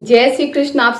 जय श्री कृष्ण। आप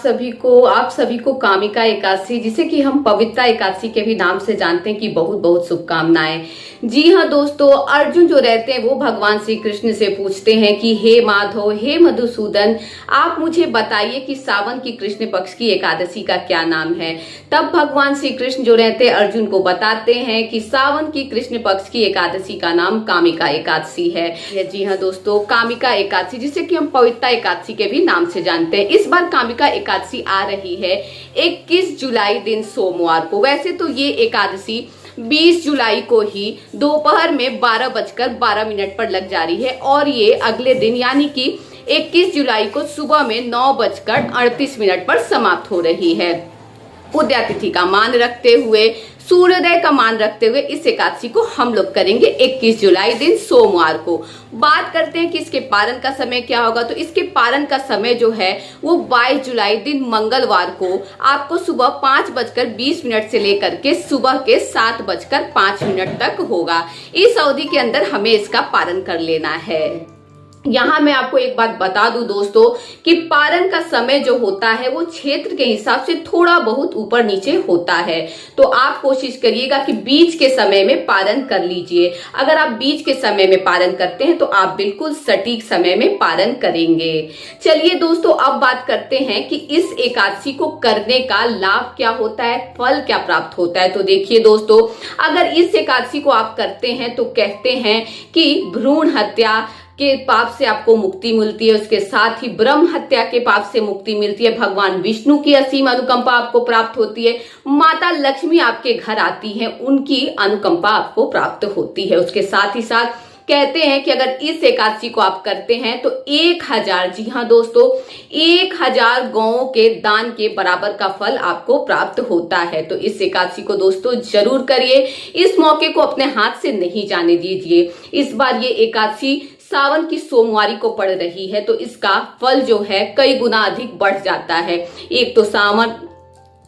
सभी को कामिका एकादशी, जिसे कि हम पवित्र एकादशी के भी नाम से जानते हैं, कि बहुत बहुत शुभकामनाएं। जी हाँ दोस्तों, अर्जुन जो रहते हैं वो भगवान श्री कृष्ण से पूछते हैं कि हे माधव, हे मधुसूदन, आप मुझे बताइए कि सावन की कृष्ण पक्ष की एकादशी का क्या नाम है। तब भगवान श्री कृष्ण जो रहते हैं अर्जुन को बताते हैं कि सावन की कृष्ण पक्ष की एकादशी का नाम कामिका एकादशी है। जी हाँ दोस्तों, कामिका एकादशी, जिसे कि हम पवित्र एकादशी के भी नाम से जानते हैं। इस बार कामिका एकादशी आ रही है 21 जुलाई दिन सोमवार को। वैसे तो ये एकादशी 20 जुलाई को ही दोपहर में 12:12 पर लग जा रही है और ये अगले दिन यानी कि 21 जुलाई को सुबह में 9:38 पर समाप्त हो रही है। उदया तिथि का मान रखते हुए, सूर्योदय का मान रखते हुए इस एकादशी को हम लोग करेंगे 21 जुलाई दिन सोमवार को। बात करते हैं कि इसके पारण का समय क्या होगा। तो इसके पारण का समय जो है वो 22 जुलाई दिन मंगलवार को आपको सुबह 5:20 से लेकर के सुबह के 7:05 तक होगा। इस अवधि के अंदर हमें इसका पारण कर लेना है। यहाँ मैं आपको एक बात बता दूं दोस्तों कि पारण का समय जो होता है वो क्षेत्र के हिसाब से थोड़ा बहुत ऊपर नीचे होता है। तो आप कोशिश करिएगा कि बीच के समय में पारण कर लीजिए। अगर आप बीच के समय में पारण करते हैं तो आप बिल्कुल सटीक समय में पारण करेंगे। चलिए दोस्तों, अब बात करते हैं कि इस एकादशी को करने का लाभ क्या होता है, फल क्या प्राप्त होता है। तो देखिए दोस्तों, अगर इस एकादशी को आप करते हैं तो कहते हैं कि भ्रूण हत्या के पाप से आपको मुक्ति मिलती है, उसके साथ ही ब्रह्म हत्या के पाप से मुक्ति मिलती है, भगवान विष्णु की असीम अनुकंपा आपको प्राप्त होती है, माता लक्ष्मी आपके घर आती हैं, उनकी अनुकंपा आपको प्राप्त होती है। उसके साथ ही साथ कहते हैं कि अगर इस एकादशी को आप करते हैं तो 1000, जी हाँ दोस्तों, 1000 गौओं के दान के बराबर का फल आपको प्राप्त होता है। तो इस एकादशी को दोस्तों जरूर करिए, इस मौके को अपने हाथ से नहीं जाने दीजिए। इस बार ये एकादशी सावन की सोमवारी को पड़ रही है तो इसका फल जो है कई गुना अधिक बढ़ जाता है। एक तो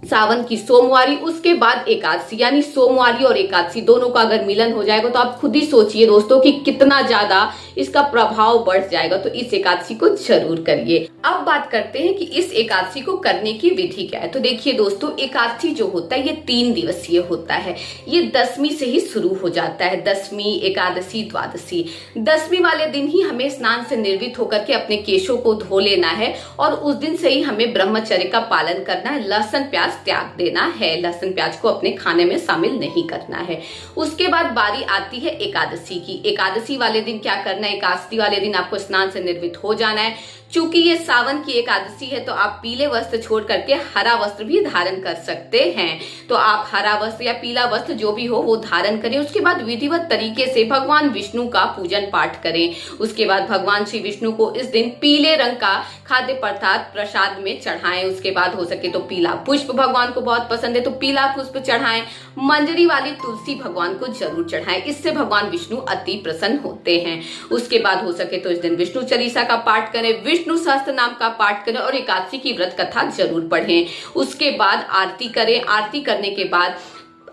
सावन की सोमवारी, उसके बाद एकादशी, यानी सोमवारी और एकादशी दोनों का अगर मिलन हो जाएगा तो आप खुद ही सोचिए दोस्तों कि कितना ज्यादा इसका प्रभाव बढ़ जाएगा। तो इस एकादशी को जरूर करिए। अब बात करते हैं कि इस एकादशी को करने की विधि क्या है। तो देखिए दोस्तों, एकादशी जो होता है ये 3 दिवसीय होता है। ये 10वीं से ही शुरू हो जाता है। 10वीं, एकादशी, द्वादशी। 10वीं वाले दिन ही हमें स्नान से निर्वित होकर के अपने केशों को धो लेना है और उस दिन से ही हमें ब्रह्मचर्य का पालन करना है। लहसुन प्याज त्याग देना है, लहसुन प्याज को अपने खाने में शामिल नहीं करना है। उसके बाद बारी आती है एकादशी की। एकादशी वाले दिन क्या करना है, एकादशी वाले दिन आपको स्नान से निर्वित हो जाना है। चूंकि ये सावन की एकादशी है तो आप पीले वस्त्र छोड़ करके हरा वस्त्र भी धारण कर सकते हैं। तो आप हरा वस्त्र या पीला वस्त्र जो भी हो वो धारण करें। उसके बाद विधिवत तरीके से भगवान विष्णु का पूजन पाठ करें। उसके बाद भगवान श्री विष्णु को इस दिन पीले रंग का खाद्य पदार्थ प्रसाद में चढ़ाएं। उसके बाद हो सके तो पीला पुष्प, भगवान को बहुत पसंद है तो पीला पुष्प चढ़ाएं। मंजरी वाली तुलसी भगवान को जरूर चढ़ाएं, इससे भगवान विष्णु अति प्रसन्न होते हैं। उसके बाद हो सके तो इस दिन विष्णु चालीसा का पाठ करें, विष्णु सहस्त्र नाम का पाठ करें और एकादशी की व्रत कथा जरूर पढ़ें। उसके बाद आरती करें। आरती करने के बाद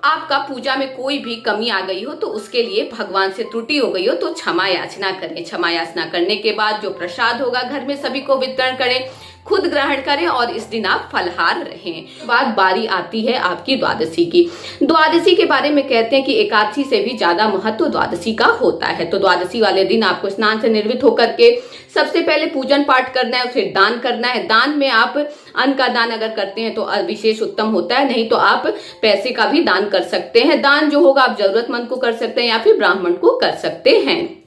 आपका पूजा में कोई भी कमी आ गई हो तो उसके लिए, भगवान से त्रुटि हो गई हो तो क्षमा याचना करें। क्षमा याचना करने के बाद जो प्रसाद होगा घर में सभी को वितरण करें, खुद ग्रहण करें और इस दिन आप फलहार रहें। बाद बारी आती है आपकी द्वादशी की। द्वादशी के बारे में कहते हैं कि एकादशी से भी ज्यादा महत्व द्वादशी का होता है। तो द्वादशी वाले दिन आपको स्नान से निर्वित होकर के सबसे पहले पूजन पाठ करना है, फिर दान करना है। दान में आप अन्न का दान अगर करते हैं तो विशेष उत्तम होता है, नहीं तो आप पैसे का भी दान कर सकते हैं। दान जो होगा आप जरूरतमंद को कर सकते हैं या फिर ब्राह्मण को कर सकते हैं।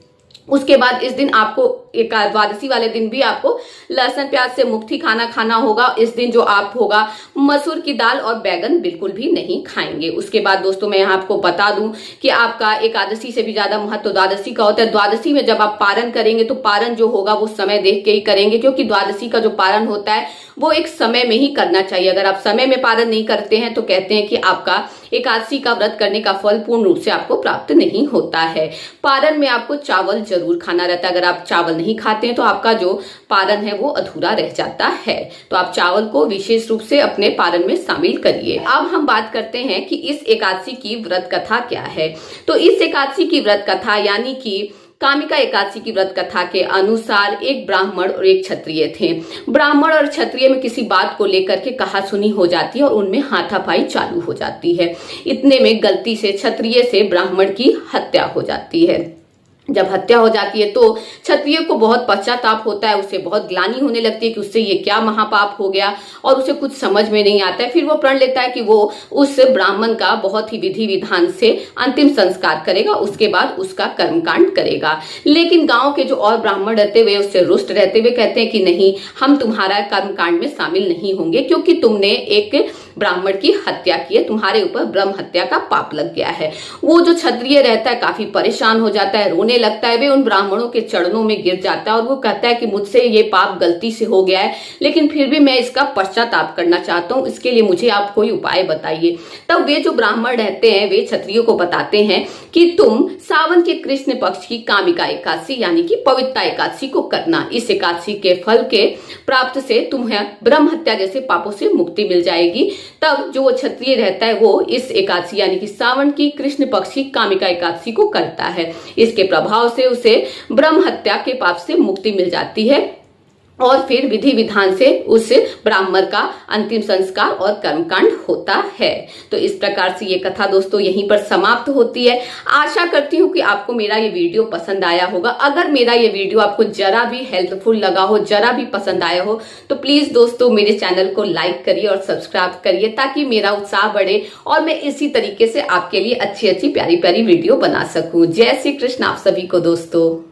उसके बाद इस दिन आपको द्वादशी वाले दिन भी आपको लहसुन प्याज से मुक्ति खाना खाना होगा। इस दिन जो आप होगा मसूर की दाल और बैगन बिल्कुल भी नहीं खाएंगे। उसके बाद दोस्तों मैं यहाँ आपको बता दूं कि आपका एकादशी से भी ज्यादा महत्व द्वादशी का होता है। द्वादशी में जब आप पारण करेंगे तो पारण जो होगा वो समय देख के ही करेंगे, क्योंकि द्वादशी का जो पारण होता है वो एक समय में ही करना चाहिए। अगर आप समय में पारण नहीं करते हैं तो कहते हैं कि आपका एकादशी का व्रत करने का फल पूर्ण रूप से आपको प्राप्त नहीं होता है। पारण में आपको चावल जरूर खाना रहता है। अगर आप चावल नहीं खाते हैं तो आपका जो पारण है वो अधूरा रह जाता है। तो आप चावल को विशेष रूप से अपने पारण में शामिल करिए। अब हम बात करते हैं कि इस एकादशी की व्रत कथा क्या है। तो इस एकादशी की व्रत कथा यानी कि कामिका एकादशी की व्रत कथा के अनुसार एक ब्राह्मण और एक क्षत्रिय थे। ब्राह्मण और क्षत्रिय में किसी बात को लेकर के कहासुनी हो जाती है और उनमें हाथापाई चालू हो जाती है। इतने में गलती से क्षत्रिय से ब्राह्मण की हत्या हो जाती है। जब हत्या हो जाती है तो क्षत्रिय को बहुत पश्चाताप होता है, उसे बहुत ग्लानि होने लगती है कि उससे ये क्या महापाप हो गया और उसे कुछ समझ में नहीं आता है। फिर वो प्रण लेता है कि वो उस ब्राह्मण का बहुत ही विधि विधान से अंतिम संस्कार करेगा, उसके बाद उसका कर्मकांड करेगा। लेकिन गांव के जो और ब्राह्मण रहते हुए उससे रुष्ट रहते हुए कहते हैं कि नहीं, हम तुम्हारा कर्मकांड में शामिल नहीं होंगे क्योंकि तुमने एक ब्राह्मण की हत्या की है, तुम्हारे ऊपर ब्रह्म हत्या का पाप लग गया है। वो जो क्षत्रिय रहता है काफी परेशान हो जाता है, रोने लगता है, वे उन ब्राह्मणों के चरणों में गिर जाता है और वो कहता है कि मुझसे ये पाप गलती से हो गया है, लेकिन फिर भी मैं इसका पश्चाताप करना चाहता हूँ, इसके लिए मुझे आप कोई उपाय बताइए। तब वे जो ब्राह्मण रहते हैं वे क्षत्रियों को बताते हैं कि तुम सावन के कृष्ण पक्ष की कामिका एकादशी यानी कि पवित्रता एकादशी को करना। इस एकादशी के फल के प्राप्त से तुम्हें ब्रह्म हत्या जैसे पापों से मुक्ति मिल जाएगी। तब जो वो क्षत्रिय रहता है वो इस एकादशी यानी कि सावन की कृष्ण पक्ष की कामिका एकादशी को करता है। इसके प्रभाव से उसे ब्रह्म हत्या के पाप से मुक्ति मिल जाती है और फिर विधि विधान से उस ब्राह्मण का अंतिम संस्कार और कर्मकांड होता है। तो इस प्रकार से ये कथा दोस्तों यहीं पर समाप्त होती है। आशा करती हूँ कि आपको मेरा ये वीडियो पसंद आया होगा। अगर मेरा ये वीडियो आपको जरा भी हेल्पफुल लगा हो, जरा भी पसंद आया हो, तो प्लीज दोस्तों मेरे चैनल को लाइक करिए और सब्सक्राइब करिए ताकि मेरा उत्साह बढ़े और मैं इसी तरीके से आपके लिए अच्छी अच्छी प्यारी प्यारी वीडियो बना सकूं। जय श्री कृष्ण आप सभी को दोस्तों।